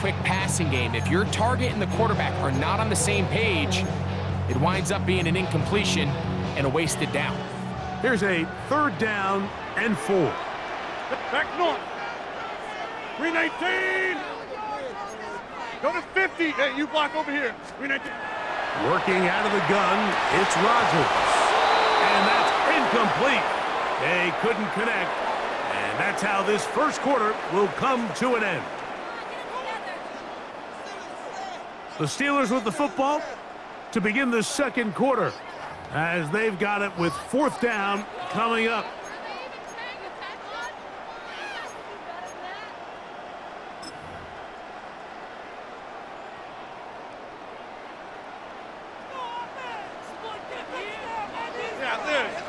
quick passing game. If your target and the quarterback are not on the same page, it winds up being an incompletion and a wasted down. Here's a 3rd down and 4. Back north. 319. Go to 50. Hey, you block over here. 319. Working out of the gun, it's Rodgers. And that's incomplete. They couldn't connect. And that's how this first quarter will come to an end. The Steelers with the football to begin the second quarter, as they've got it with 4th down coming up. Yeah, this.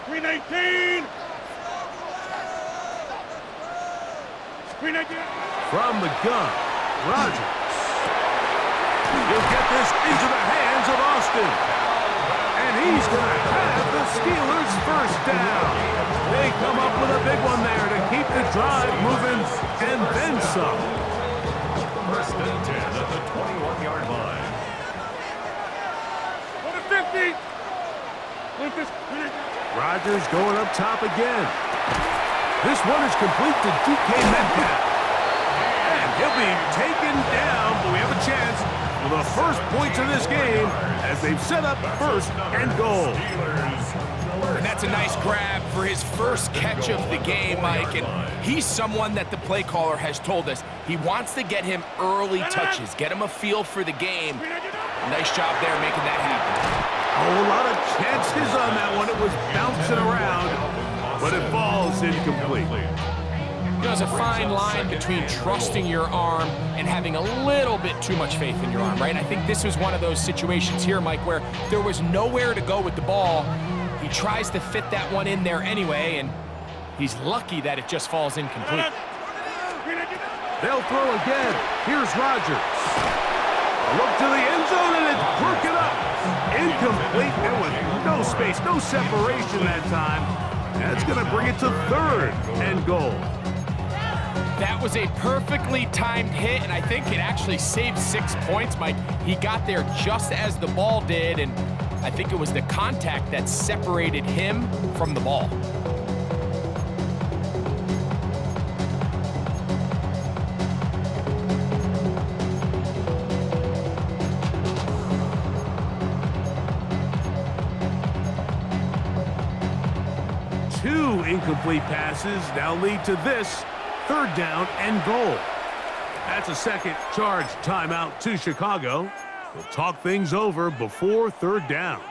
319. 319. From the gun, Rodgers. He'll get this into the hands of Austin. And he's going to have the Steelers' first down. They come up with a big one there to keep the drive moving and then some. 1st and 10 at the 21-yard line. Go to 50. Rodgers going up top again. This one is complete to DK Metcalf. And he'll be taken down, but we have a chance for the first points of this game as they've set up 1st and goal. And that's a nice grab for his first catch of the game, Mike. And he's someone that the play caller has told us he wants to get him early touches, get him a feel for the game. Nice job there making that happen. Oh, a lot of chances on that one. It was bouncing around, but it falls incomplete. There's a fine line between trusting your arm and having a little bit too much faith in your arm, right? I think this was one of those situations here, Mike, where there was nowhere to go with the ball. He tries to fit that one in there anyway, and he's lucky that it just falls incomplete. They'll throw again. Here's Rodgers. Look to the end zone, and it's broken up. Incomplete. There was no space, no separation that time. That's going to bring it to 3rd and goal. That was a perfectly timed hit, and I think it actually saved 6 points, Mike. He got there just as the ball did, and I think it was the contact that separated him from the ball. Two incomplete passes now lead to this 3rd down and goal. That's a second charge timeout to Chicago. We'll talk things over before 3rd down.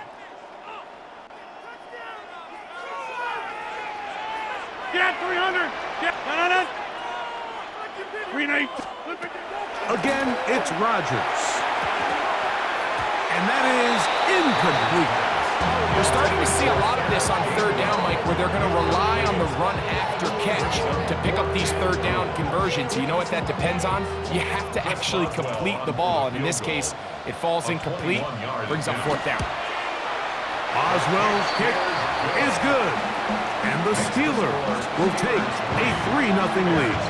Get 300. Get 319. Again, it's Rodgers. And that is incomplete. We're starting to see a lot of this on 3rd down, Mike, where they're going to rely on the run after catch to pick up these 3rd down conversions. You know what that depends on? You have to actually complete the ball, and in this case, it falls incomplete, brings up 4th down. Oswell's kick is good, and the Steelers will take a 3-0 lead.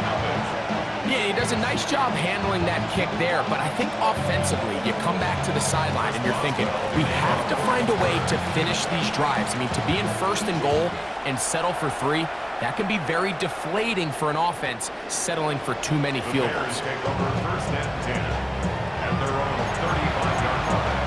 Yeah, he does a nice job handling that kick there, but I think offensively, you come back to the sideline and you're thinking, we have to find a way to finish these drives. I mean, to be in 1st and goal and settle for 3, that can be very deflating for an offense settling for too many field goals. Take over 1st and 10 at their own 35-yard line.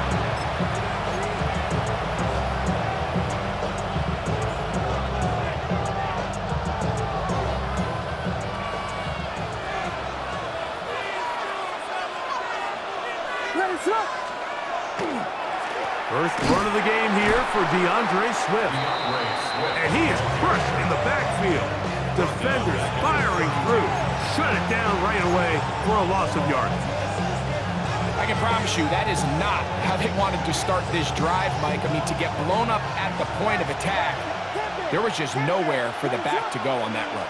First run of the game here for DeAndre Swift. And he is crushed in the backfield. Defenders firing through. Shut it down right away for a loss of yardage. I can promise you that is not how they wanted to start this drive, Mike. I mean, to get blown up at the point of attack, there was just nowhere for the back to go on that run.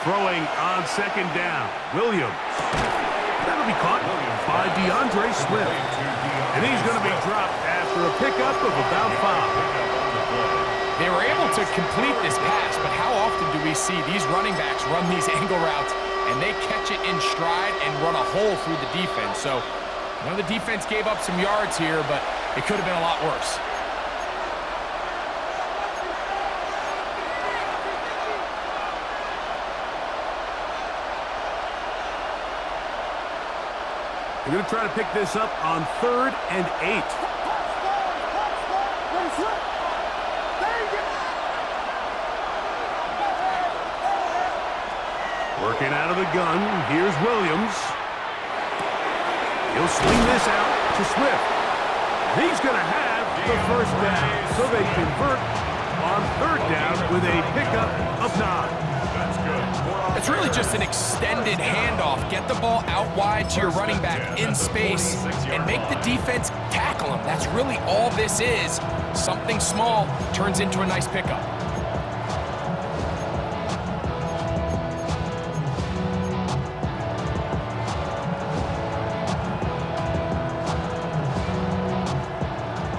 Throwing on 2nd down, Williams. That'll be caught by DeAndre Swift. And he's going to be dropped after a pickup of about 5. They were able to complete this pass, but how often do we see these running backs run these angle routes and they catch it in stride and run a hole through the defense? So, I know the defense gave up some yards here, but it could have been a lot worse. They're going to try to pick this up on 3rd and 8. Working out of the gun, here's Williams. He'll swing this out to Swift. He's going to have the first down, so they convert on 3rd down with a pickup of 9. That's good. It's really just an extended handoff. Get the ball out wide to your running back in space and make the defense tackle him. That's really all this is. Something small turns into a nice pickup.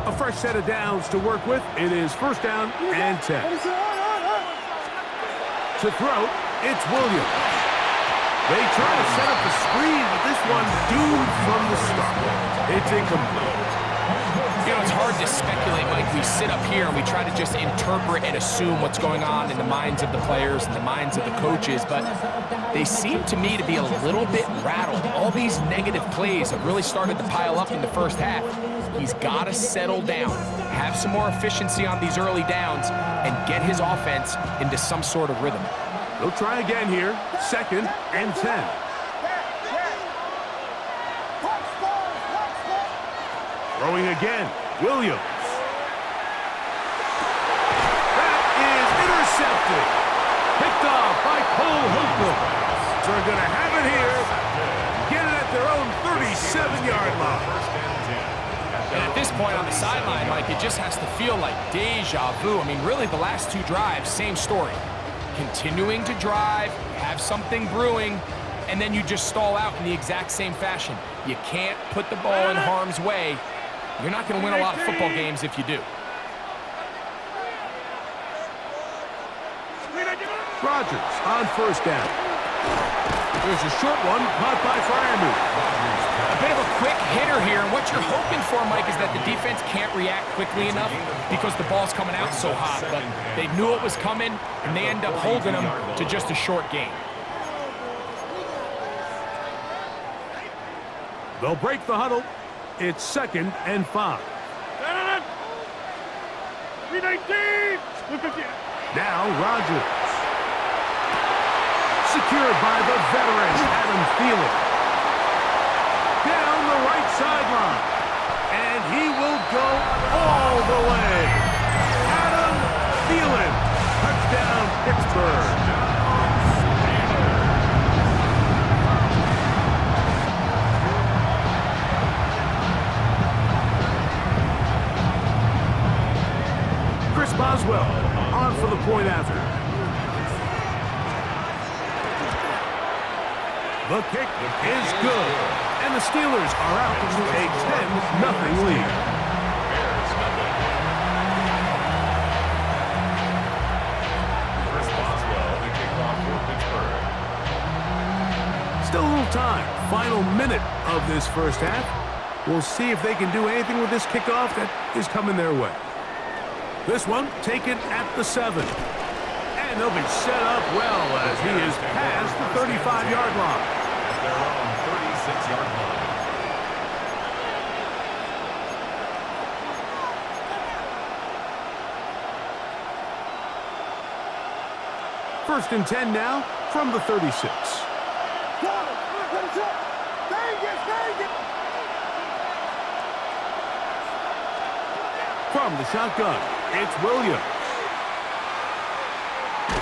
A fresh set of downs to work with. It is 1st down and 10. To throw, it's Williams. They try to set up the screen, but this one doomed from the start. It's incomplete. You know, it's hard to speculate, Mike. We sit up here and we try to just interpret and assume what's going on in the minds of the players and the minds of the coaches, but they seem to me to be a little bit rattled. All these negative plays have really started to pile up in the first half. He's got to settle down, have some more efficiency on these early downs, and get his offense into some sort of rhythm. They'll try again here. 2nd and 10. Throwing again. Williams. That is intercepted. Picked off by Cole Hooper. They're going to have it here. Get it at their own 37-yard line. And at this point on the sideline, Mike, it just has to feel like deja vu. I mean, really, the last 2 drives, same story. Continuing to drive, have something brewing, and then you just stall out in the exact same fashion. You can't put the ball in harm's way. You're not going to win a lot of football games if you do. Rodgers on 1st down. There's a short one caught by Freiermuth. A bit of a quick hitter here, and what you're hoping for, Mike, is that the defense can't react quickly enough because the ball's coming out so hot, but they knew it was coming, and they end up holding them to just a short gain. They'll break the huddle. It's 2nd and 5. 319! Now Rodgers. Secured by the veteran, Adam Thielen. Down the right sideline. And he will go all the way. Adam Thielen. Touchdown, Pittsburgh. Chris Boswell on for the point after. The kick is good, and the Steelers are out to a 10-0 lead. Chris Boswell, the kickoff for Pittsburgh. Still a little time. Final minute of this first half. We'll see if they can do anything with this kickoff that is coming their way. This one taken at the 7. And they'll be set up well as he is past the 35-yard line. At their own 36-yard line. First and 10 now from the 36. From the shotgun, it's Williams.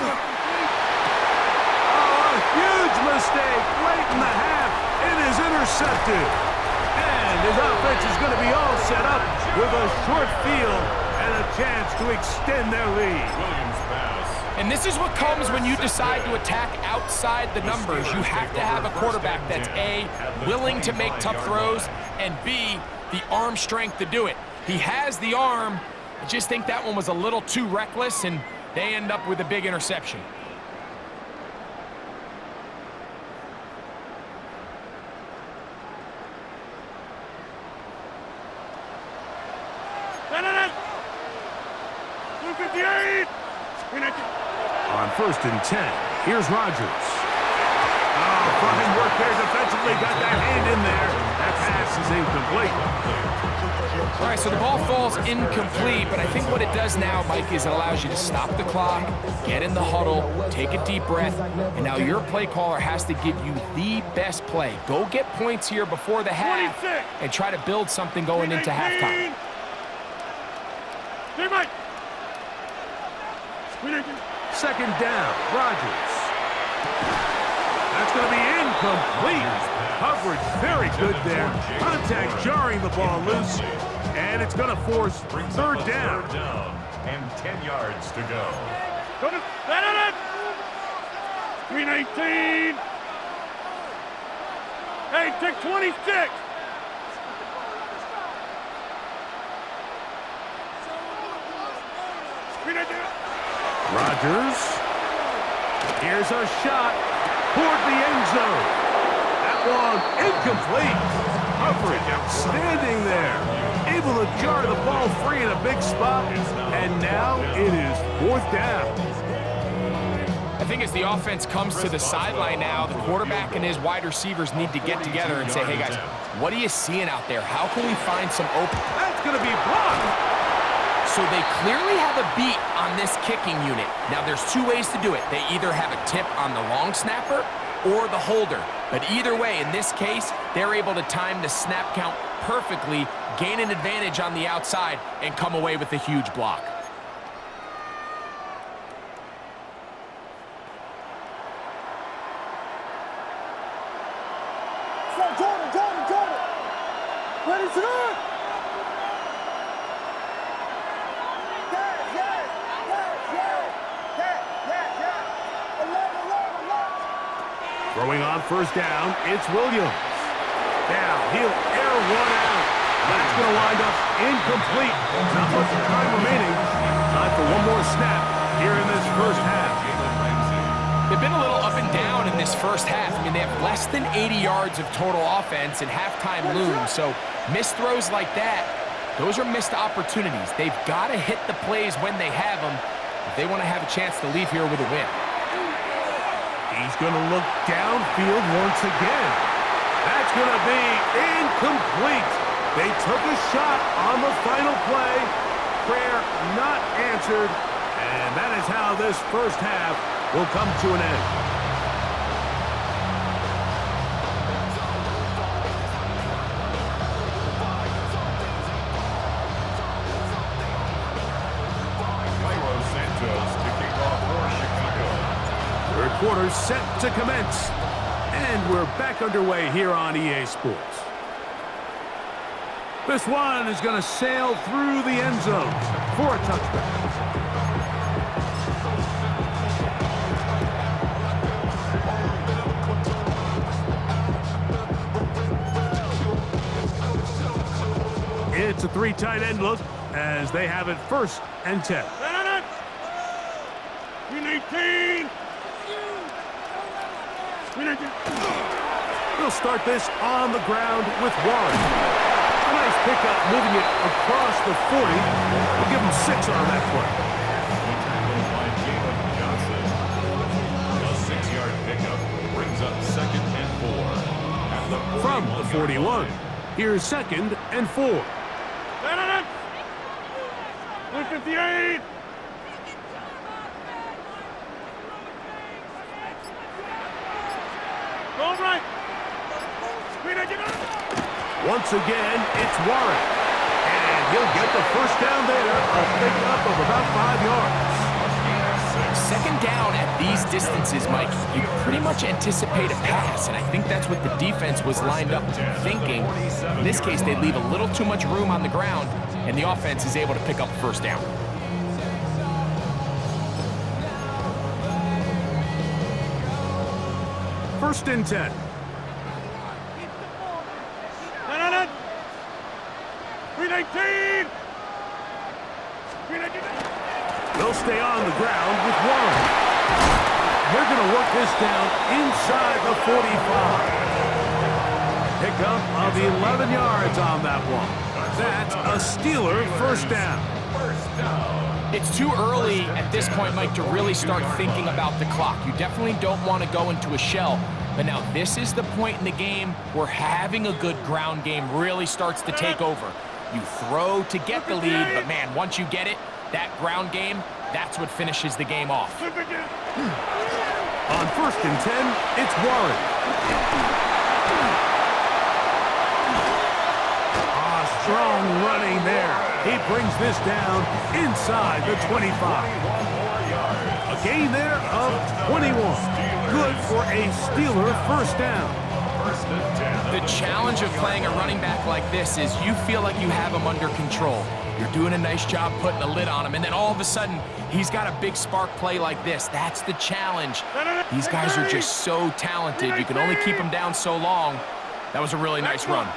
Oh, a huge mistake late in the half. It is intercepted. And his offense is going to be all set up with a short field and a chance to extend their lead. Williams pass. And this is what comes when you decide to attack outside the numbers. You have to have a quarterback that's A, willing to make tough throws, and B, the arm strength to do it. He has the arm, I just think that one was a little too reckless, and they end up with a big interception. On 1st and 10, here's Rodgers. Oh, fine work there defensively. Got that hand in there. That pass is incomplete. All right, so the ball falls incomplete, but I think what it does now, Mike, is it allows you to stop the clock, get in the huddle, take a deep breath, and now your play caller has to give you the best play. Go get points here before the half and try to build something going into halftime. Second down, Rodgers. That's going to be incomplete. Coverage very good there. Contact jarring the ball loose, and it's going to force 3rd down. And 10 yards to go. 319. Hey, take 26. Rodgers. Here's a shot toward the end zone. That one incomplete. Coverage outstanding there. Able to jar the ball free in a big spot. And now it is 4th down. I think as the offense comes to the sideline now, the quarterback and his wide receivers need to get together and say, hey, guys, what are you seeing out there? How can we find some open? That's going to be blocked. So they clearly have a beat on this kicking unit. Now, there's 2 ways to do it. They either have a tip on the long snapper or the holder. But either way, in this case, they're able to time the snap count perfectly, gain an advantage on the outside, and come away with a huge block. Jordan. Ready to go. Throwing on 1st down, it's Williams. Now he'll air one out. That's going to wind up incomplete. Not much time remaining. Time for one more snap here in this 1st half. They've been a little up and down in this 1st half. I mean, they have less than 80 yards of total offense and halftime looms. So missed throws like that, those are missed opportunities. They've got to hit the plays when they have them if they want to have a chance to leave here with a win. He's going to look downfield once again. That's going to be incomplete. They took a shot on the final play. Prayer not answered. And that is how this 1st half will come to an end. Quarter set to commence, and we're back underway here on EA Sports. This one is going to sail through the end zone for a touchback. It's a 3 tight end look as they have it 1st and 10. 319. We'll start this on the ground with Warren. A nice pickup moving it across the 40. We'll give him 6 on that play. A 6-yard pickup brings up 2nd and 4. From the 41, here's 2nd and 4. 158. All right. Once again, it's Warren. And he'll get the 1st down there, a pickup of about 5 yards. 2nd down at these distances, Mike, you pretty much anticipate a pass, and I think that's what the defense was lined up thinking. In this case, they leave a little too much room on the ground, and the offense is able to pick up 1st down. First and 10. They'll stay on the ground with Warren. They're going to work this down inside the 45. Pickup of 11 yards on that one. That's a Steeler first down. It's too early at this point, Mike, to really start thinking about the clock. You definitely don't want to go into a shell. But now this is the point in the game where having a good ground game really starts to take over. You throw to get the lead, but man, once you get it, that ground game, that's what finishes the game off. On 1st and 10, it's Warren. Strong running there. He brings this down inside the 25. A gain there of 21. Good for a Steeler first down. The challenge of playing a running back like this is you feel like you have him under control. You're doing a nice job putting a lid on him, and then all of a sudden, he's got a big spark play like this. That's the challenge. These guys are just so talented. You can only keep them down so long. That was a really nice run.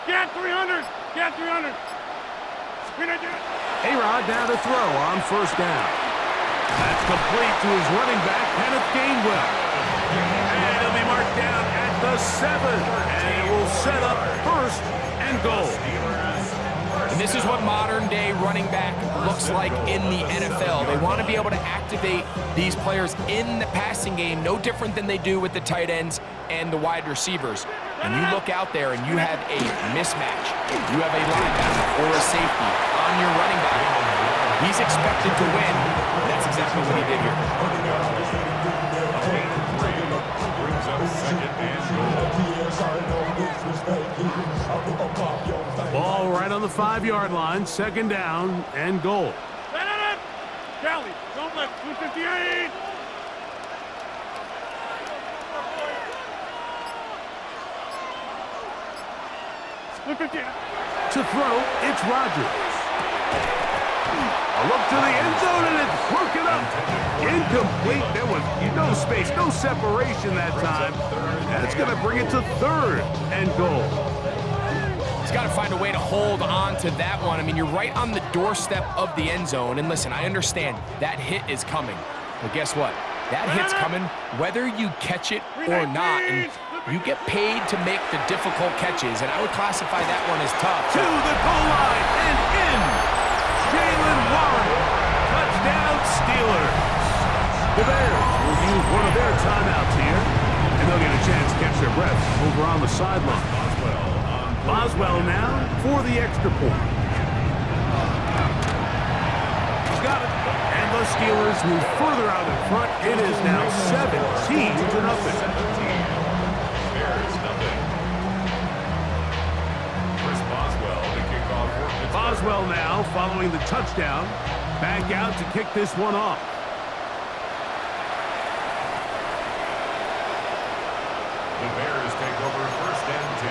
Get 300! Get 300! A-Rod now to throw on first down. That's complete to his running back, Kenneth Gainwell. And he'll be marked down at the 7. And it will set up 1st and goal. And this is what modern-day running back looks like in the NFL. They want to be able to activate these players in the passing game, no different than they do with the tight ends and the wide receivers. And you look out there and you have a mismatch. You have a linebacker or a safety on your running back. He's expected to win. That's exactly what he did here. Ball right on the 5-yard line, 2nd down and goal. Callie, don't let 258. To throw, it's Rodgers. A look to the end zone, and it's broken up. Incomplete. There was no space, no separation that time. That's going to bring it to 3rd and goal. He's got to find a way to hold on to that one. I mean, you're right on the doorstep of the end zone. And listen, I understand that hit is coming. But guess what? That hit's coming whether you catch it or not. And you get paid to make the difficult catches, and I would classify that one as tough. To the goal line and in. Jalen Warren. Touchdown Steelers. The Bears will use one of their timeouts here, and they'll get a chance to catch their breath over on the sideline. Boswell now for the extra point. He's got it. And the Steelers move further out in front. It is now 17-0. Boswell now following the touchdown. Back out to kick this one off. The Bears take over 1st and 10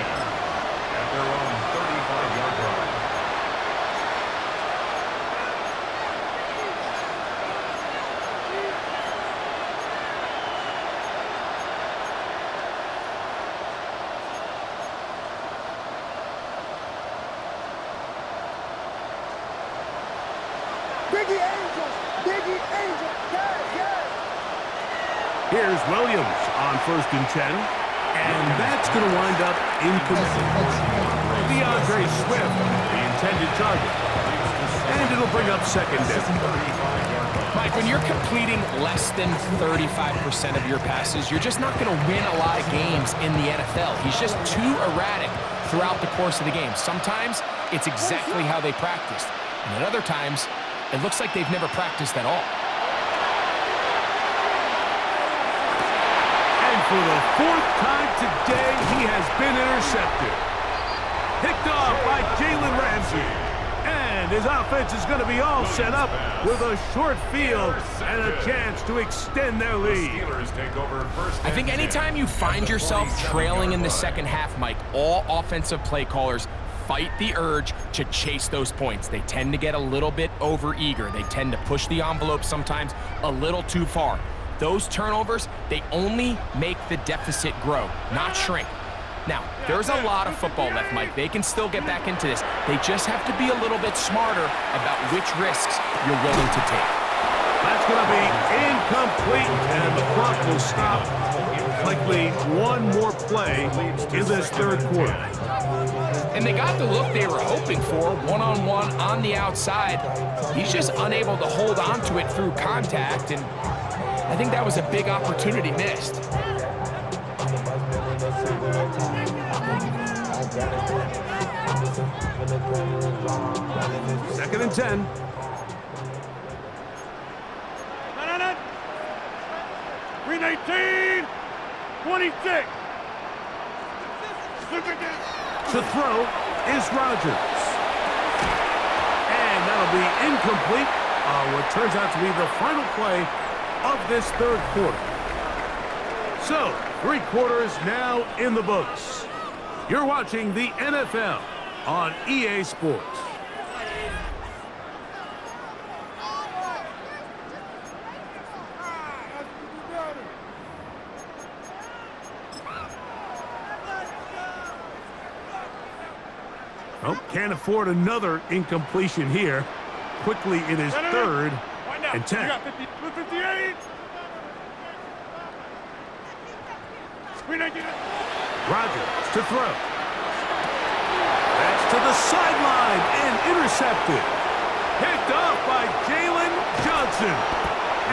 at their own 35-yard line. Here's Williams on 1st and 10. And that's going to wind up incomplete. DeAndre Swift, the intended target. And it'll bring up 2nd down. Mike, when you're completing less than 35% of your passes, you're just not going to win a lot of games in the NFL. He's just too erratic throughout the course of the game. Sometimes it's exactly how they practiced. And at other times, it looks like they've never practiced at all. For the 4th time today, he has been intercepted. Picked off by Jalen Ramsey. And his offense is going to be all set up with a short field and a chance to extend their lead. I think anytime you find yourself trailing in the second half, Mike, all offensive play callers fight the urge to chase those points. They tend to get a little bit overeager. They tend to push the envelope sometimes a little too far. Those turnovers, they only make the deficit grow, not shrink. Now, there's a lot of football left, Mike. They can still get back into this. They just have to be a little bit smarter about which risks you're willing to take. That's going to be incomplete, and the clock will stop. Likely one more play in this third quarter. And they got the look they were hoping for, one-on-one on the outside. He's just unable to hold on to it through contact, and I think that was a big opportunity missed. Second and 10. Green 18, 26. To throw is Rodgers. And that'll be incomplete. What turns out to be the final play of this third quarter. So, 3 quarters now in the books. You're watching the NFL on EA Sports. Oh, can't afford another incompletion here. Quickly, it is third and 10. 58. Rodgers to throw. That's to the sideline and intercepted. Picked off by Jalen Johnson.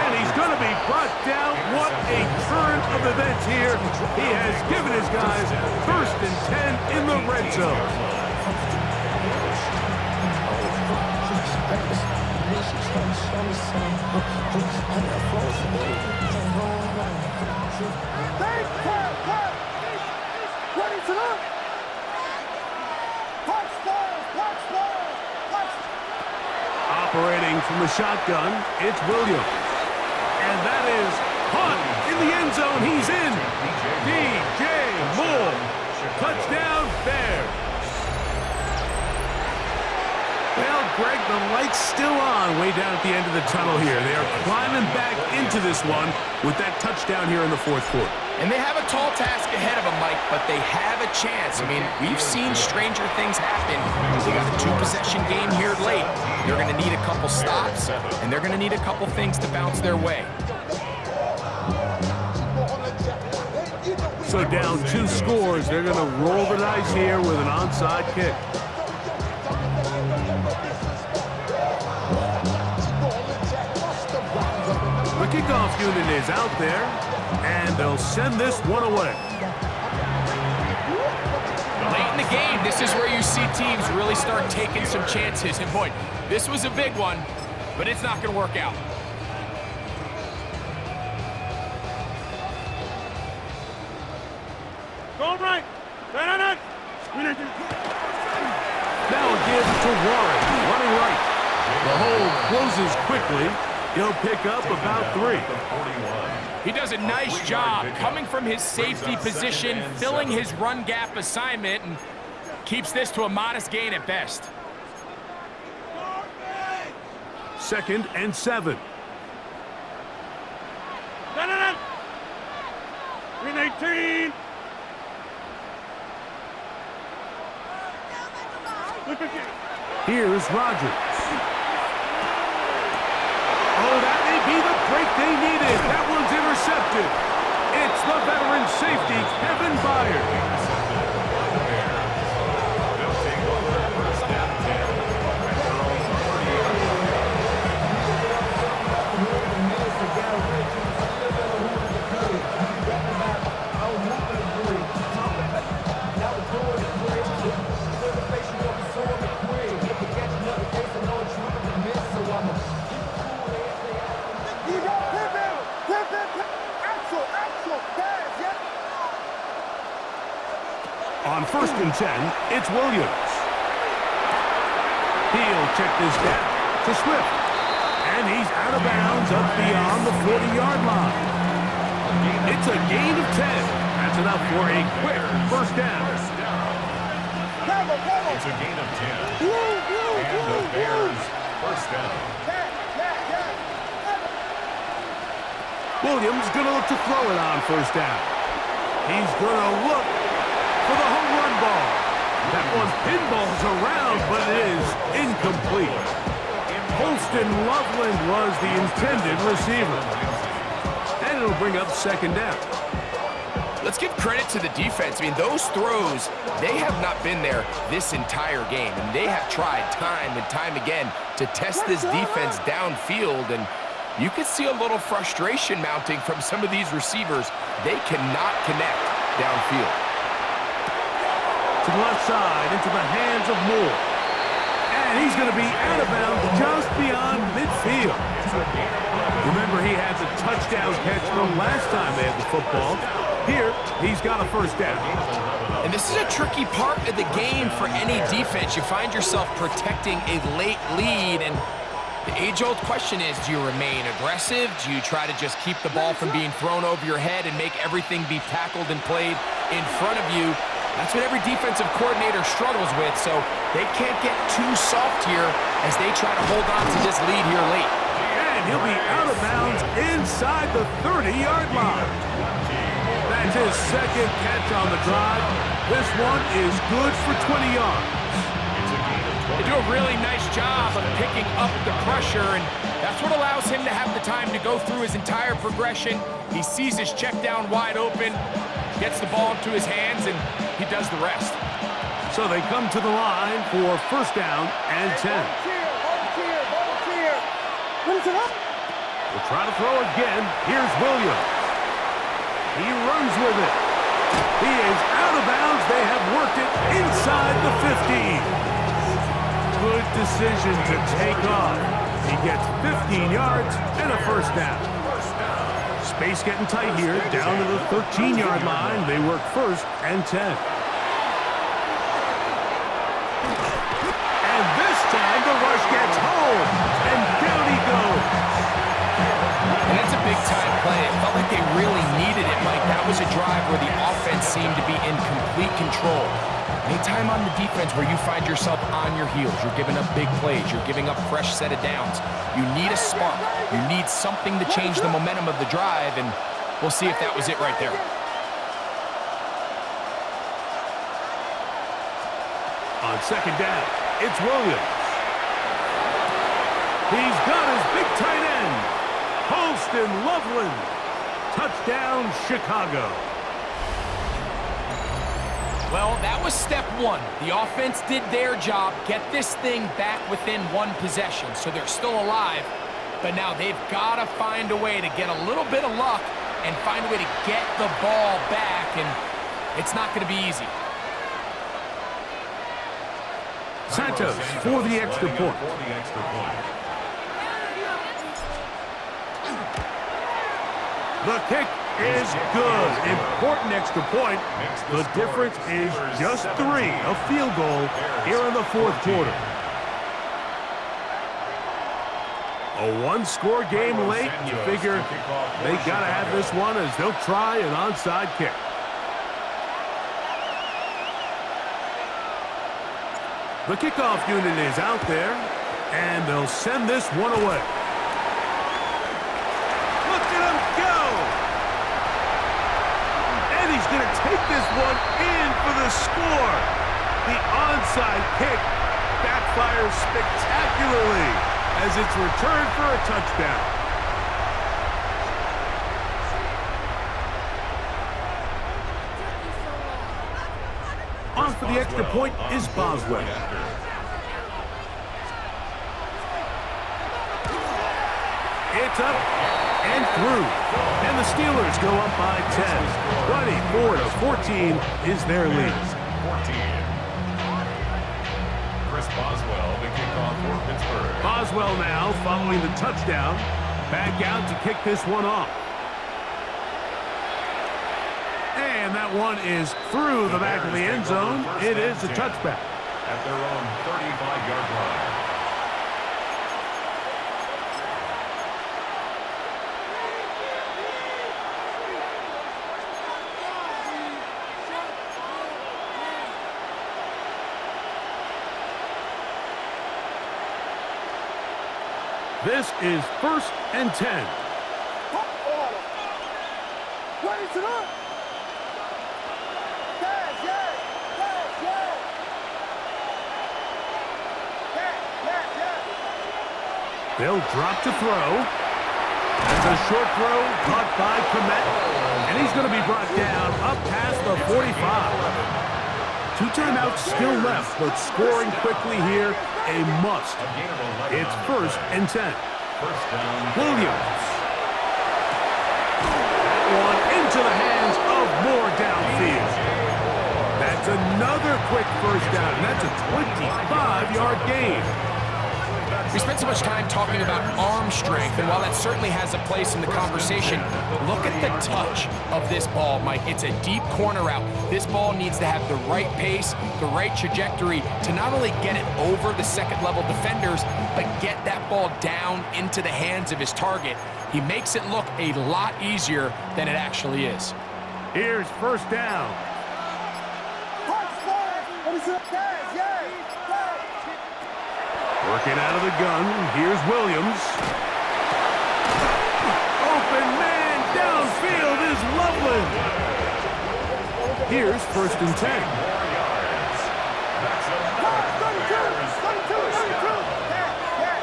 And he's going to be brought down. What a turn of events here. He has given his guys first and 10 in the red zone. Operating from the shotgun, it's Williams. And that is caught in the end zone. He's in. DJ Moore. Touchdown, Bears. Well, Greg, the light's still on way down at the end of the tunnel here. They are climbing back into this one with that touchdown here in the fourth quarter. And they have a tall task ahead of them, Mike, but they have a chance. I mean, we've seen stranger things happen. They got a 2-possession game here late. They're going to need a couple stops, and they're going to need a couple things to bounce their way. So down 2 scores, they're going to roll the dice here with an onside kick. The kickoff unit is out there, and they'll send this one away. Late in the game, this is where you see teams really start taking some chances. And boy, this was a big one, but it's not going to work out. Go right. Now a give to Warren, running right. The hold closes quickly. He'll pick up about 3. He does a nice job coming from his safety position, filling his run gap assignment, and keeps this to a modest gain at best. Second and 7. Green 18. Here's Rodgers. Oh, that may be the break they needed. That one's intercepted. It's the veteran safety, Kevin Byard. On first and 10, it's Williams. He'll check this gap to Swift. And he's out of bounds up beyond the 40-yard line. It's a gain of 10. That's enough for a quick first down. It's a gain of 10. And the Bears first down. Williams going to look to throw it on first down. He's going to look for the home run ball. That one pinballs around, but it is incomplete. Holston Loveland was the intended receiver. And it'll bring up second down. Let's give credit to the defense. I mean, those throws, they have not been there this entire game, and they have tried time and time again to test this defense downfield, and you can see a little frustration mounting from some of these receivers. They cannot connect downfield. To the left side, into the hands of Moore. And he's going to be out of bounds just beyond midfield. Remember, he had the touchdown catch the last time they had the football. Here, he's got a first down. And this is a tricky part of the game for any defense. You find yourself protecting a late lead, and the age-old question is, do you remain aggressive? Do you try to just keep the ball from being thrown over your head and make everything be tackled and played in front of you? That's what every defensive coordinator struggles with, so they can't get too soft here as they try to hold on to this lead here late. And he'll be out of bounds inside the 30-yard line. That's his second catch on the drive. This one is good for 20 yards. They do a really nice job of picking up the pressure, and that's what allows him to have the time to go through his entire progression. He sees his check down wide open, gets the ball into his hands, and he does the rest. So they come to the line for first down and 10. Volunteer. When's it up? We'll try to throw again. Here's Williams. He runs with it. He is out of bounds. They have worked it inside the 15. Good decision to take off. He gets 15 yards and a first down. Space getting tight here, down to the 13-yard line. They work first and 10. And this time the rush gets home, and down he goes. And that's a big-time play. It felt like they really needed it, Mike. That was a drive where the offense seemed to be in complete control. Anytime on the defense where you find yourself on your heels, you're giving up big plays, you're giving up fresh set of downs, you need a spark. You need something to change the momentum of the drive, and we'll see if that was it right there. On second down, it's Williams. He's got his big tight end, Holston Loveland. Touchdown, Chicago. Well, that was step one. The offense did their job, get this thing back within one possession, so they're still alive. But now they've got to find a way to get a little bit of luck and find a way to get the ball back, and it's not going to be easy. Santos for the extra point. The kick is good. Important extra point. The difference is just 3, a field goal here in the fourth quarter. A one-score game late. You figure they got to have this one as they'll try an onside kick. The kickoff unit is out there, and they'll send this one away. Look at him go! And he's going to take this one in for the score. The onside kick backfires spectacularly as it's returned for a touchdown. On for the extra point is Boswell. It's up and through. And the Steelers go up by 10. 24-14 is their lead. 14. Chris Boswell, the kickoff for Pittsburgh. Boswell now following the touchdown. Back out to kick this one off. And that one is through the back of the end zone. It is a touchback. At their own 35-yard line. This is 1st and 10. Raise it up. They'll drop to throw. That's a short throw caught by Komet. And he's going to be brought down up past the 45. 2 timeouts still left, but scoring quickly here, a must. It's 1st and 10. Williams. That one into the hands of Moore downfield. That's another quick first down, and that's a 25-yard gain. We spent so much time talking about arm strength, and while that certainly has a place in the conversation, look at the touch of this ball, Mike. It's a deep corner route. This ball needs to have the right pace, the right trajectory to not only get it over the second-level defenders, but get that ball down into the hands of his target. He makes it look a lot easier than it actually is. Here's first down. Working out of the gun, here's Williams. Open man downfield is Loveland. Here's 1st and 10.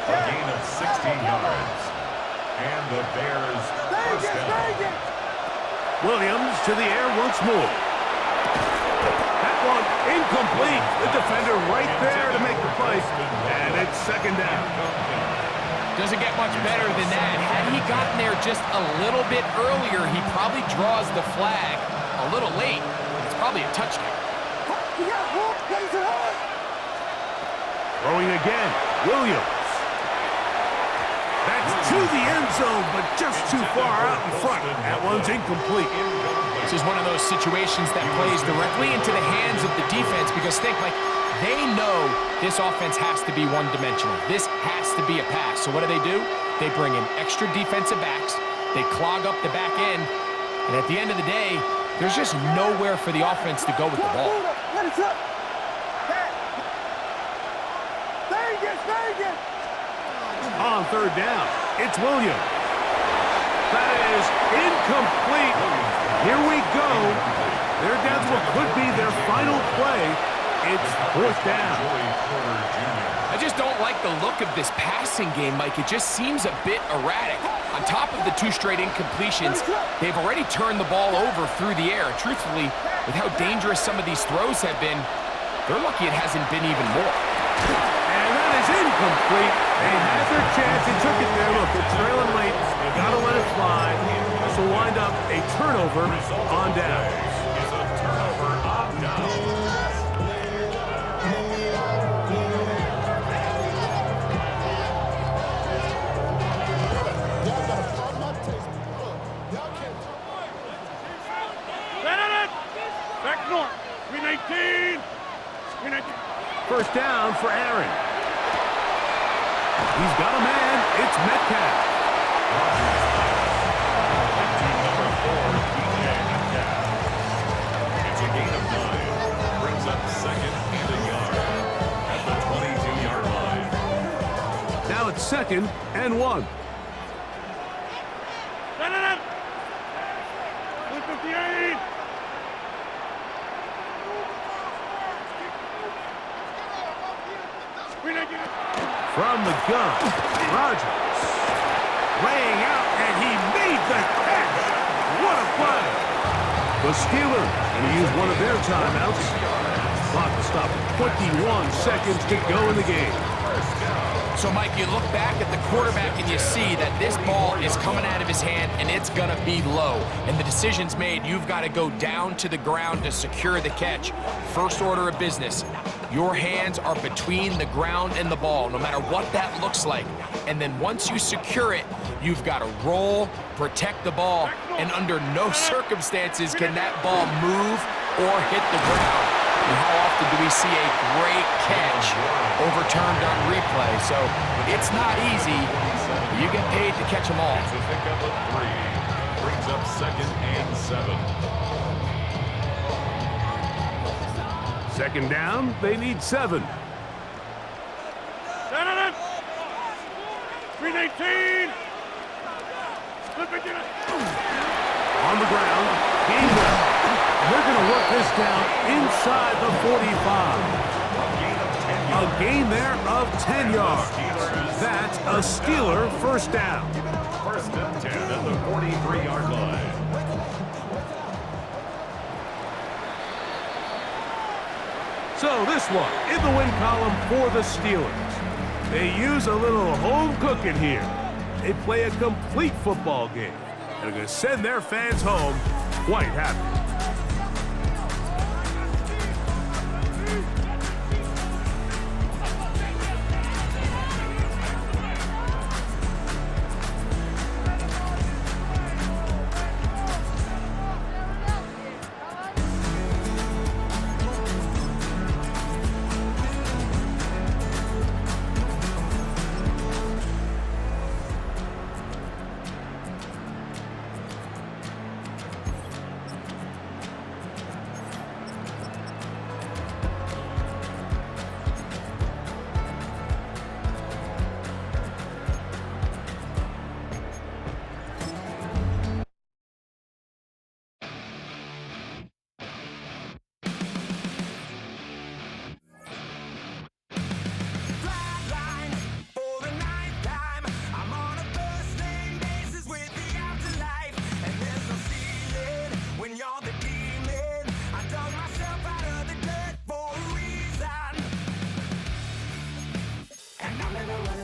A gain of 16 yards. And the Bears first down. Williams to the air once more. That one incomplete. The defender right there to make the play. And it's 2nd down. Doesn't get much better than that. Had he gotten there just a little bit earlier, he probably draws the flag a little late. It's probably a touchdown. Throwing again, Williams. That's to the end zone, but just too far out in front. That one's incomplete. This is one of those situations that plays directly into the hands of the defense because think, like, they know this offense has to be one-dimensional. This has to be a pass. So what do? They bring in extra defensive backs. They clog up the back end. And at the end of the day, there's just nowhere for the offense to go with the ball. On 3rd down, it's Williams. That is incomplete. Here we go. They're down to what could be their final play. It's 4th down. I just don't like the look of this passing game, Mike. It just seems a bit erratic. On top of the 2 straight incompletions, they've already turned the ball over through the air. Truthfully, with how dangerous some of these throws have been, they're lucky it hasn't been even more. And that is incomplete. They had their chance. They took it there. Look, they're trailing late. Got to let it fly. This will wind up a turnover on downs. Back north. 319. 319. First down for Aaron. He's got a man. It's Metcalf. Number 4, DJ Metcalf. It's a gain of 9. Brings up 2nd and a yard at the 22-yard line. Now it's 2nd and 1. 158. From the gun, Rodgers. Laying out, and he made the catch. What a play. The Steelers going to use one of their timeouts. Clock to stop. 21 seconds to go in the game. So, Mike, you look back at the quarterback and you see that this ball is coming out of his hand and it's going to be low. And the decision's made. You've got to go down to the ground to secure the catch. First order of business. Your hands are between the ground and the ball, no matter what that looks like. And then once you secure it, you've got to roll, protect the ball, and under no circumstances can that ball move or hit the ground. And how often do we see a great catch overturned on replay? So it's not easy. You get paid to catch them all. It's a pickup of 3. Brings up 2nd and 7. 2nd down, they need 7. 319. On the ground, Gainwell. They're going to work this down inside the 45. A A gain there of 10 yards. That's a Steeler first down. First and 10 at the 43-yard line. So this one in the win column for the Steelers. They use a little home cooking here. They play a complete football game and are going to send their fans home quite happy.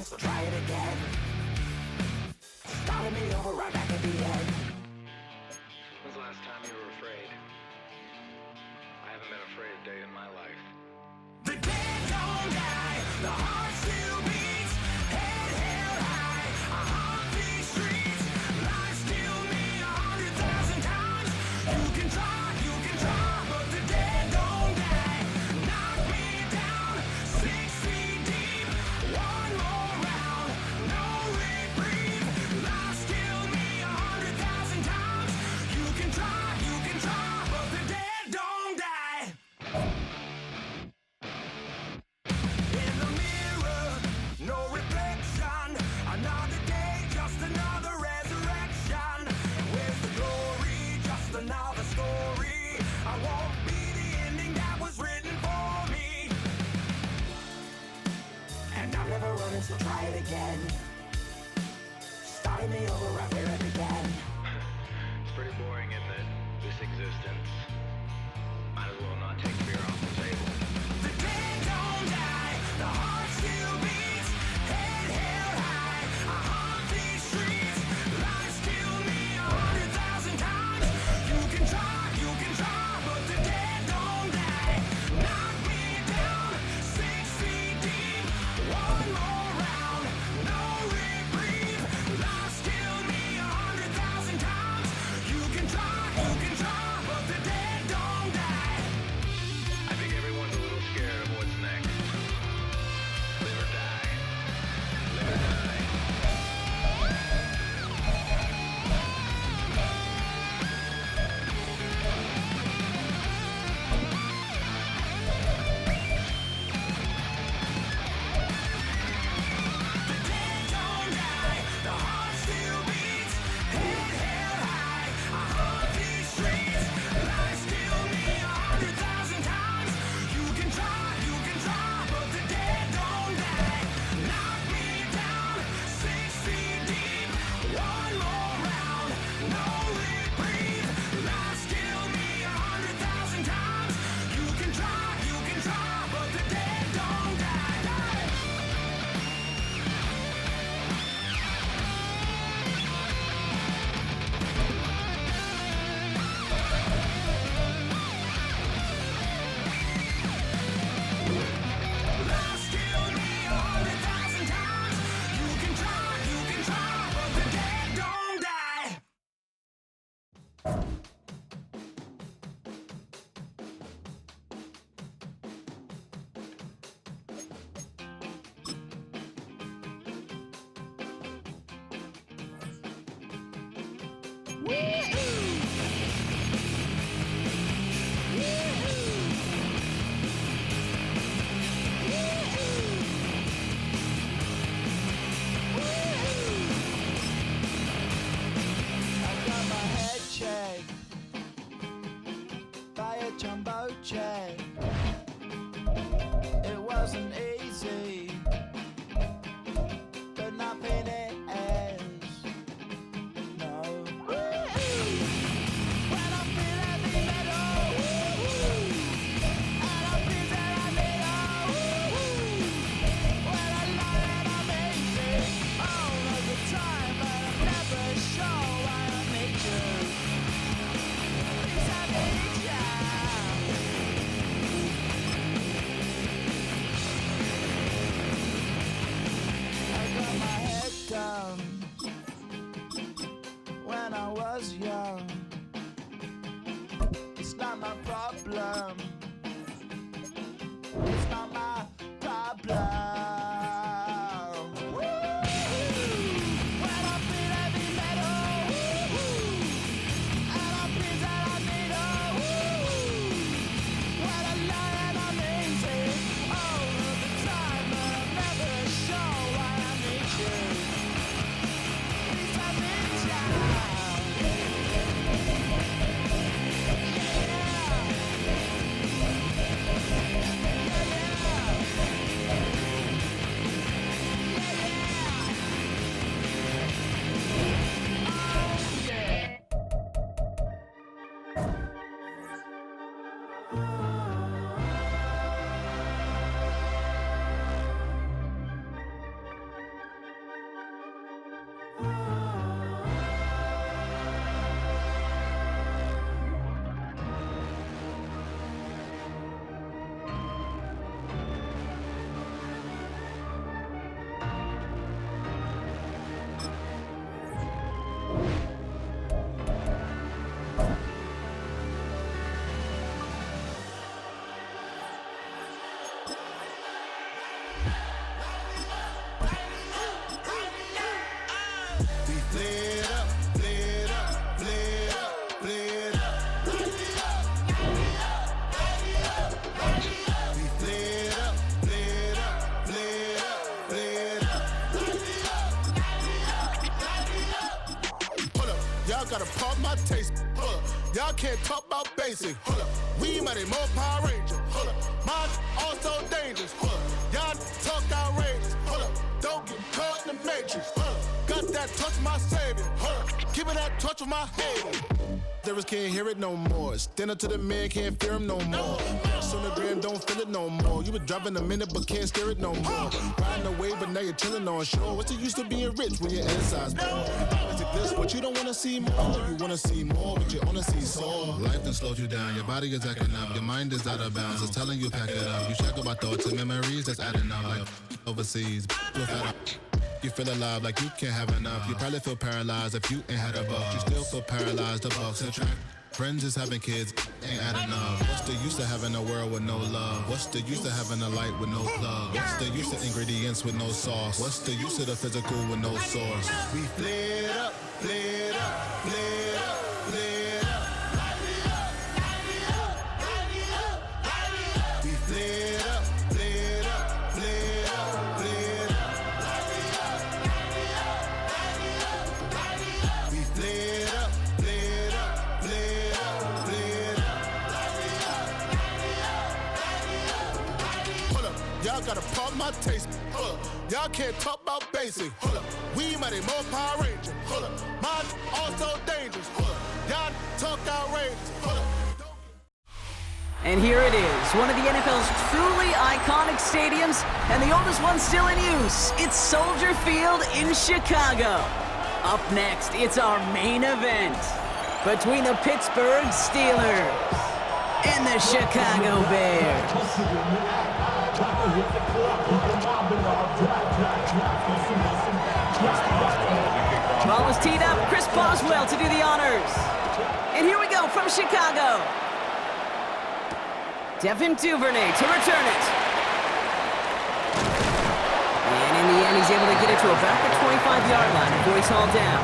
So try it again. Started me over right back at the end. When's the last time you were afraid? I haven't been afraid a day in my life. The dead don't die, the heart still beats, head held high, I haunt these streets, life still me 100,000 times. You can try, but the dead don't die. Knock me down, 6 feet deep, one more round, no reprieve, life still me 100,000 times. You can try, but the dead don't die. In the mirror, no reflection. Another day, just another resurrection. Where's the glory? Just another story. I won't be the ending that was written for me. And I'm never running, so try it again. Starting me over right where it began. It's pretty boring, isn't it? This existence. Might as well not take fear off the table. The dead don't die, the heart still beats, head held high, I haunt these streets, life still me 100,000 times. You can try, but the dead don't die. Knock me down, 6 feet deep, one more round, no reprieve, life still me 100,000 times. You can try, but the dead don't die. I think everyone's a little scared of what's next. Live or die. Live or die. The dead don't die, the heart still beats, head held high, I haunt these streets, life still me 100,000 times. You can try, but the dead don't die. Knock me down, 6 feet deep, one more round, no reprieve, life still me 100,000 times. You can try, but the dead don't die. Life still me 100,000 times. You can try, but the dead don't die. I got my head shaved by a jumbo jet. It wasn't easy. can't talk about basic. Hold up. We mighty more Power Ranger. Hold up. Mine also dangerous. Hold up. Y'all talk outrageous. Hold up. Don't get caught in the matrix. Hold up. Got that touch my savior. Hold up. Give me that touch with my head. Devils can't hear it no more. Stand up to the man, can't fear him no more. Sonogram don't feel it no more. You been driving a minute but can't steer it no more. Riding away but now you're chilling on shore. What's the use of being rich when your inside's poor? Is it this what you don't wanna see more? You wanna see more but you only see sore. Life done slowed you down. Your body is acting up. Your mind is out of bounds. It's telling you pack it up. You check about thoughts and memories that's adding up. Like overseas. You feel alive like you can't have enough. You probably feel paralyzed if you ain't had a buck. You still feel paralyzed above the track. Friends is having kids, ain't adding up. What's the use of having a world with no love? What's the use of having a light with no plug? What's the use of ingredients with no sauce? What's the use of the physical with no source? We flared up, flared up, flared up, flared up. We flared up, flared up, flared up, flared up. We flared up, flared up, flared up, flared up. Hold up, y'all gotta pump my taste. Hold up, y'all can't talk about basic. Hold up, we mighty more Power Ranger. Hold up, mine also dangerous. Hold up, y'all talk outrageous. Hold up. And here it is, one of the NFL's truly iconic stadiums, and the oldest one still in use. It's Soldier Field in Chicago. Up next, it's our main event between the Pittsburgh Steelers and the Chicago Bears. Ball is teed up, Chris Boswell to do the honors. And here we go from Chicago. Devin Duvernay to return it. And in the end, he's able to get it to about the 25-yard line before he's hauled down.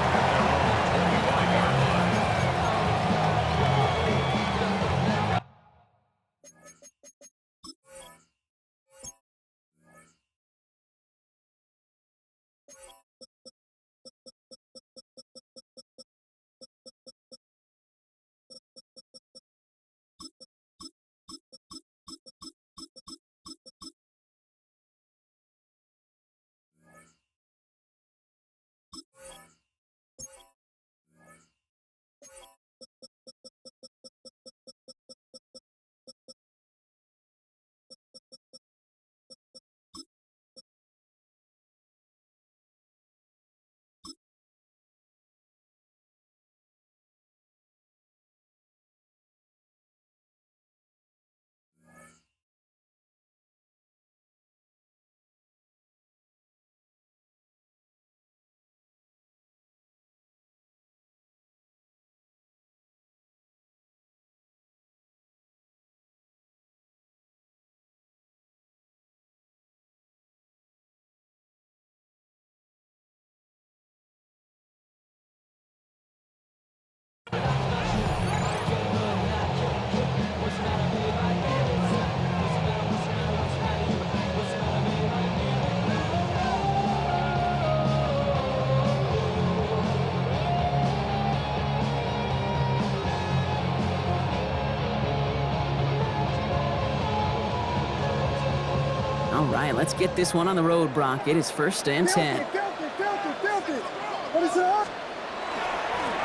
All right, let's get this one on the road, Brock. It is 1st and 10. What is up?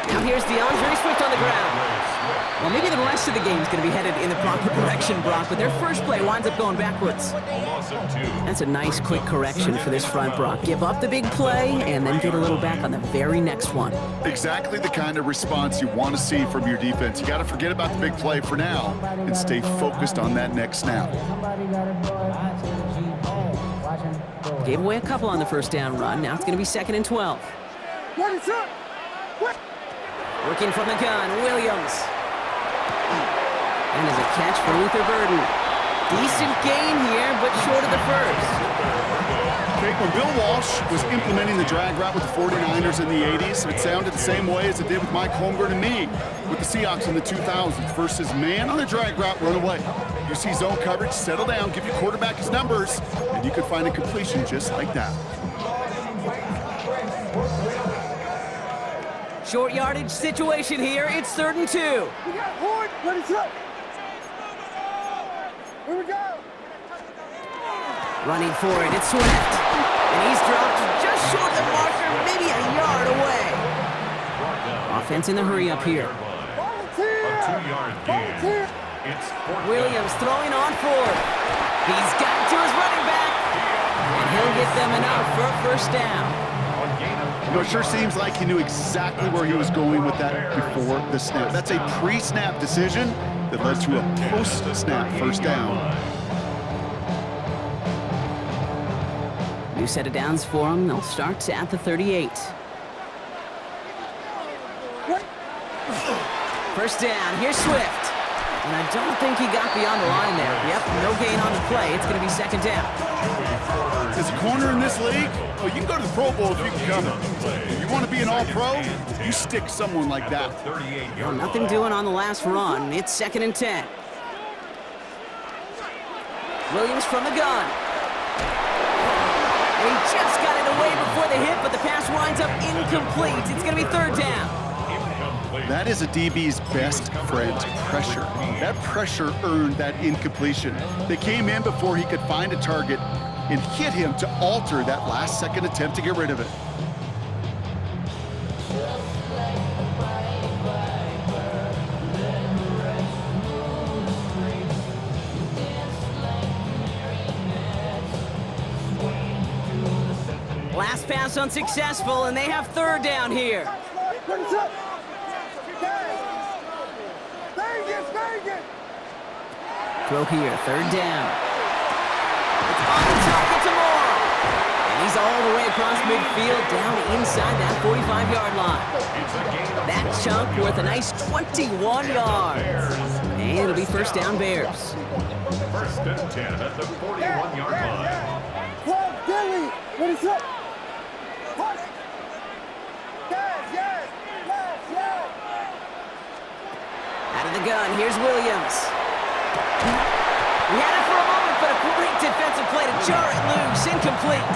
Now here's DeAndre Swift on the ground. Well, maybe the rest of the game's going to be headed in the proper direction, Brock, but their first play winds up going backwards. That's a nice, quick correction for this front, Brock. Give up the big play and then get a little back on the very next one. Exactly the kind of response you want to see from your defense. You got to forget about the big play for now and stay focused on that next snap. Gave away a couple on the first down run. Now it's going to be 2nd and 12. What is up? What? Working from the gun, Williams. And as a catch for Luther Burden. Decent gain here, but short of the first. Okay, when Bill Walsh was implementing the drag route with the 49ers in the 80s, it sounded the same way as it did with Mike Holmgren and me with the Seahawks in the 2000s. Versus man on the drag route, run away. You see zone coverage, settle down, give your quarterback his numbers, and you could find a completion just like that. Short yardage situation here. It's 3rd and 2. We got Horn. Let it up. Here we go. Running for it, it's Swift. And he's dropped just short of the marker, maybe a yard away. Offense in the hurry up here. Volunteer. A 2-yard gain. Volunteer. It's 4th Williams throwing on 4th. He's got it to his running back. And he'll get them enough for a 1st down. You know, it sure seems like he knew exactly where he was going with that before the snap. That's a pre-snap decision that led to a post-snap 1st down. New set of downs for them. They'll start at the 38. 1st down. Here's Swift. And I don't think he got beyond the line there. Yep, no gain on the play. It's going to be 2nd down. As a corner in this league, oh, you can go to the Pro Bowl if you can cover. If you want to be an all-pro, you stick someone like that. Well, nothing doing on the last run. It's 2nd and 10. Williams from the gun. And he just got it away before the hit, but the pass winds up incomplete. It's going to be 3rd down. That is a DB's best friend, pressure. That pressure earned that incompletion. They came in before he could find a target and hit him to alter that last-second attempt to get rid of it. Last pass unsuccessful, and they have 3rd down here. Let it up. Vegas. Throw here, 3rd down. It's on the target to Moore. And he's all the way across midfield, down inside that 45-yard line. That chunk worth a nice 21 yards. And it'll be 1st down Bears. 1st and 10 at the 41-yard line. Club Dilly. Let it up. Push. Yes. Out of the gun, here's Williams. We had it for a moment, but a great defensive play to jar it loose. Incomplete.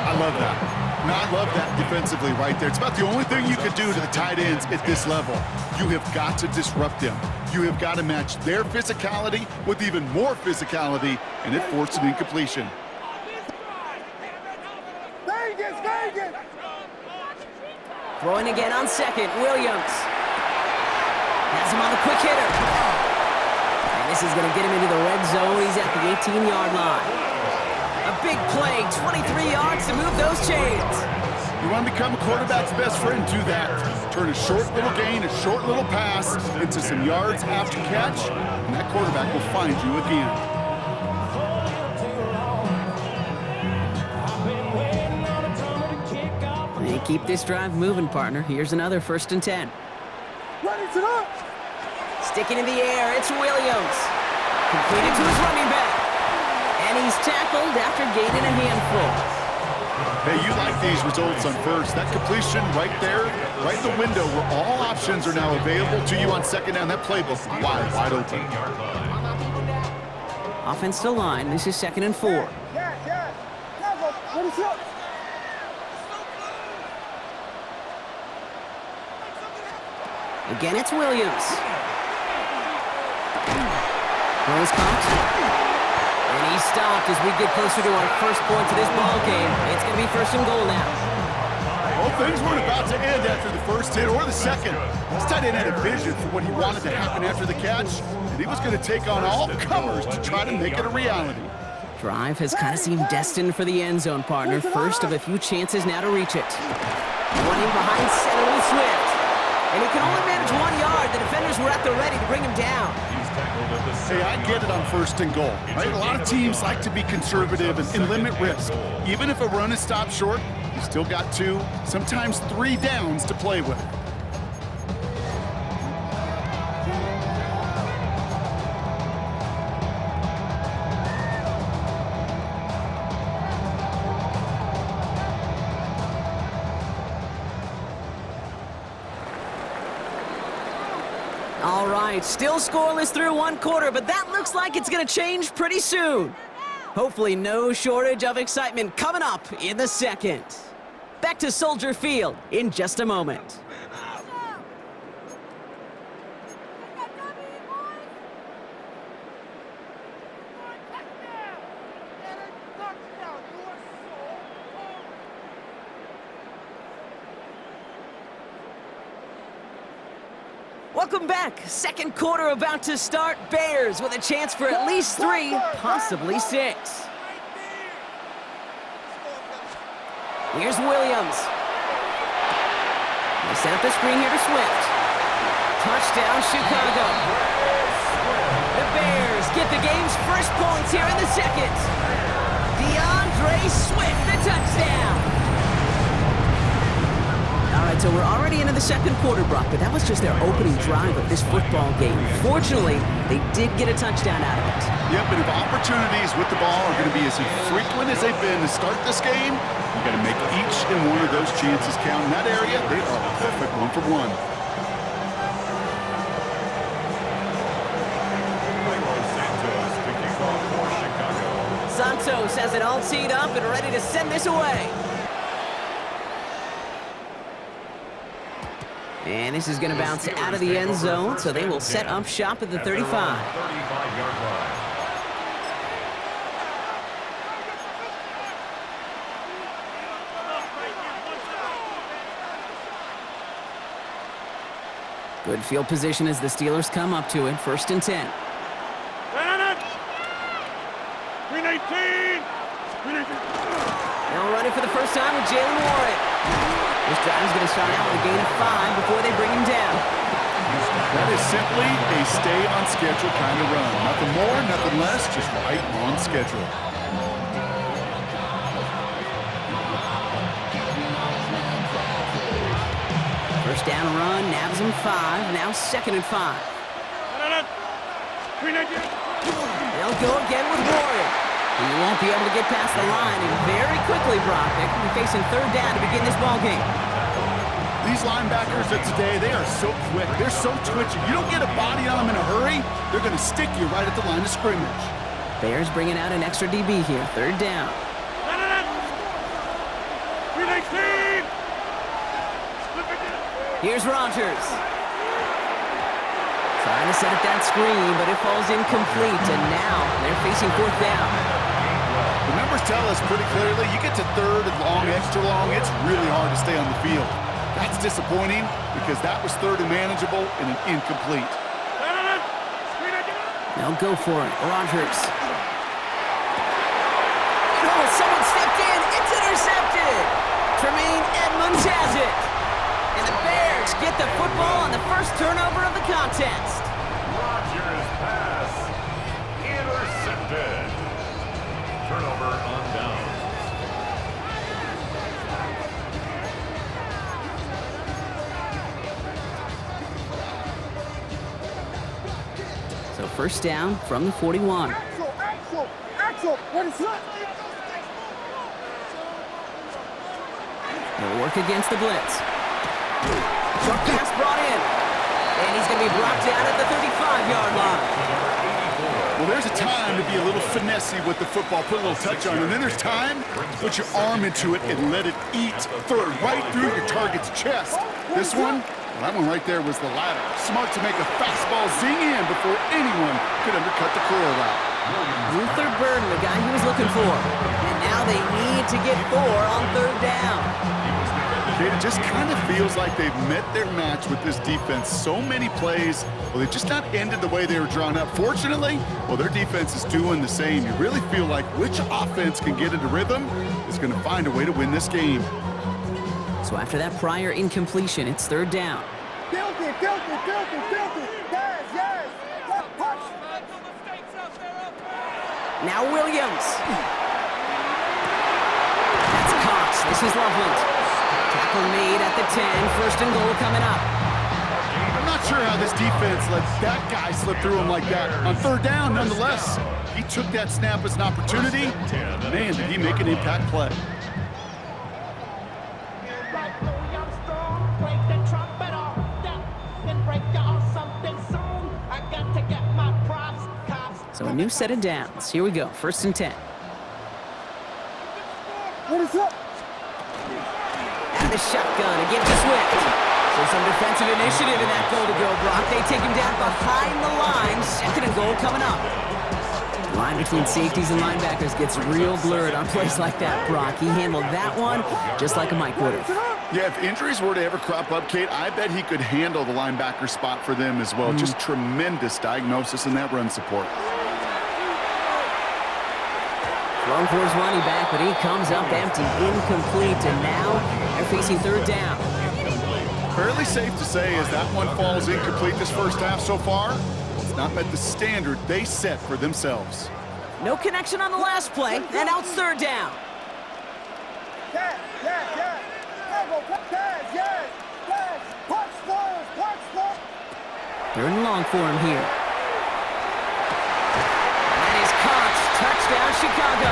I love that. No, I love that defensively right there. It's about the only thing you could do to the tight ends at this level. You have got to disrupt them. You have got to match their physicality with even more physicality, and it forced an incompletion. Vegas. Throwing again on 2nd, Williams. Has him on the quick hitter. And this is going to get him into the red zone. He's at the 18-yard line. A big play, 23 yards to move those chains. You want to become a quarterback's best friend, do that. Turn a short little gain, a short little pass into some yards after catch, and that quarterback will find you again. They keep this drive moving, partner. Here's another 1st and 10. Let it up. Sticking in the air, it's Williams. Completed to his running back. And he's tackled after gaining a handful. Hey, you like these results on 1st. That completion right there, right in the window where all options are now available to you on 2nd down. That playbook wide open. Offense to line. This is 2nd and 4. Yes. Let it up. Again, it's Williams. Rose caught. And he's stopped as we get closer to our 1st points of this ball game. It's going to be 1st and goal now. Well, things weren't about to end after the 1st hit or the 2nd. This tight end had a vision for what he wanted to happen after the catch, and he was going to take on all comers to try to make it a reality. Drive has kind of seemed destined for the end zone, partner. First of a few chances now to reach it. Running behind center with Swift. And he can only manage 1 yard. The defenders were at the ready to bring him down. Hey, I get it on 1st and goal, right? A lot of teams like to be conservative and limit risk. Even if a run is stopped short, you still got 2, sometimes 3 downs to play with. All right, still scoreless through 1 quarter, but that looks like it's going to change pretty soon. Hopefully no shortage of excitement coming up in the 2nd. Back to Soldier Field in just a moment. Welcome back. Second quarter about to start. Bears with a chance for at least 3, possibly 6. Here's Williams. They set up the screen here to Swift. Touchdown, Chicago. The Bears get the game's first points here in the second. DeAndre Swift, the touchdown. All right, so we're already into the second quarter, Brock, but that was just their opening drive of this football game. Fortunately, they did get a touchdown out of it. Yep, but if opportunities with the ball are going to be as infrequent as they've been to start this game, you got to make each and one of those chances count. In that area, they are perfect 1 for 1. Santos has it all teed up and ready to send this away. And this is going to bounce out of the end zone, so they will set up shop at the 35. 35-yard line. Good field position as the Steelers come up to it. 1st and 10. 319! They'll run it for the first time with Jalen Warren. This drive is going to start out with a gain of 5 before they bring him down. That is simply a stay on schedule kind of run. Nothing more, nothing less, just right on schedule. First down run, nabs him 5, now 2nd and 5. 319! They'll go again with Warren. He won't be able to get past the line, and very quickly, Brock, they're going to be facing 3rd down to begin this ball game. These linebackers of today, they are so quick. They're so twitchy. You don't get a body on them in a hurry, they're going to stick you right at the line of scrimmage. Bears bringing out an extra DB here, 3rd down. 319! Here's Rodgers. Trying to set up that screen, but it falls incomplete, and now they're facing 4th down. The numbers tell us pretty clearly, you get to 3rd and long, extra long, it's really hard to stay on the field. That's disappointing because that was 3rd and manageable and an incomplete. They'll go for it. Rodgers. Oh, someone stepped in. It's intercepted. Tremaine Edmonds has it. And the Bears get the football on the first turnover of the contest. Rodgers pass intercepted. Turnover on downs. So 1st down from the 41. Axel, what is that? They'll work against the blitz. Short pass brought in. And he's going to be brought down at the 35-yard line. Well, there's a time to be a little finessey with the football, put a little touch on it, and then there's time to put your arm into it and let it eat right through your target's chest. This one, well, that one right there was the latter. Smart to make a fastball zing in before anyone could undercut the curl route. Luther Burden, the guy he was looking for. And now they need to get 4 on 3rd down. Kate, it just kind of feels like they've met their match with this defense. So many plays, well, they've just not ended the way they were drawn up. Fortunately, well, their defense is doing the same. You really feel like which offense can get into rhythm is going to find a way to win this game. So after that prior incompletion, it's 3rd down. Guilty! Yes! Punch! Now Williams. That's Cox. This is Loveland. Tackle made at the 10. 1st and goal coming up. I'm not sure how this defense let that guy slip through him like that. On 3rd down, nonetheless, he took that snap as an opportunity. Man, did he make an impact play. So a new set of downs. Here we go. 1st and 10. What is up? the shotgun and give to Swift. So some defensive initiative in that goal to go, Brock. They take him down behind the line. 2nd and goal coming up. The line between safeties and linebackers gets real blurred on plays like that, Brock. He handled that one just like a Mike would have. Yeah, if injuries were to ever crop up, Kate, I bet he could handle the linebacker spot for them as well. Just tremendous diagnosis in that run support. Thrown for his running back, but he comes up empty, incomplete, and now they're facing 3rd down. Fairly safe to say as that one falls incomplete this first half so far, it's not met the standard they set for themselves. No connection on the last play, and out 3rd down. They're in long for him here. That is caught. Touchdown, Chicago.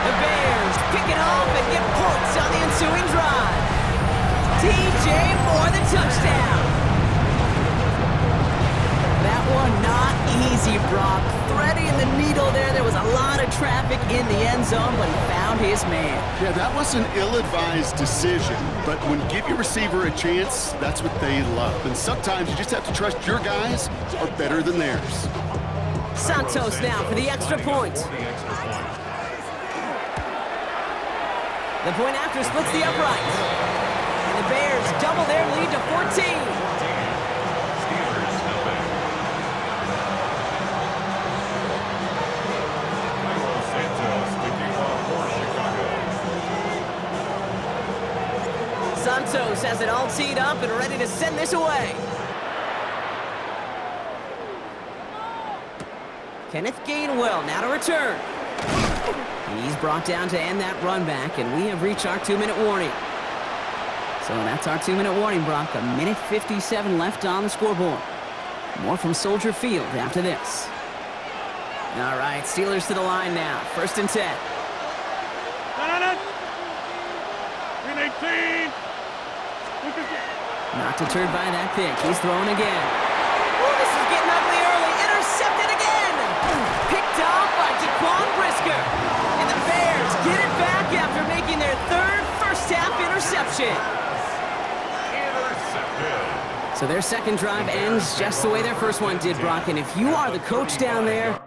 The Bears pick it off and get points on the ensuing drive. DJ Moore, the touchdown. That one not easy, Brock. Threading the needle there. There was a lot of traffic in the end zone, but he found his man. Yeah, that was an ill-advised decision, but when give your receiver a chance, that's what they love. And sometimes you just have to trust your guys are better than theirs. Santos now for the extra point. The point after splits the upright. And the Bears double their lead to 14. Santos has it all teed up and ready to send this away. Kenneth Gainwell now to return. He's brought down to end that run back, and we have reached our 2-minute warning. So that's our 2-minute warning, Brock. 1:57 left on the scoreboard. More from Soldier Field after this. All right, Steelers to the line now. 1st and 10. 18. Not deterred by that pick. He's throwing again. Oh, this is getting ugly early. Intercepted again. Picked off by Jaquan Brisker. And the Bears get it back after making their 3rd first-half interception. So their 2nd drive ends just the way their first one did, Brock. And if you are the coach down there,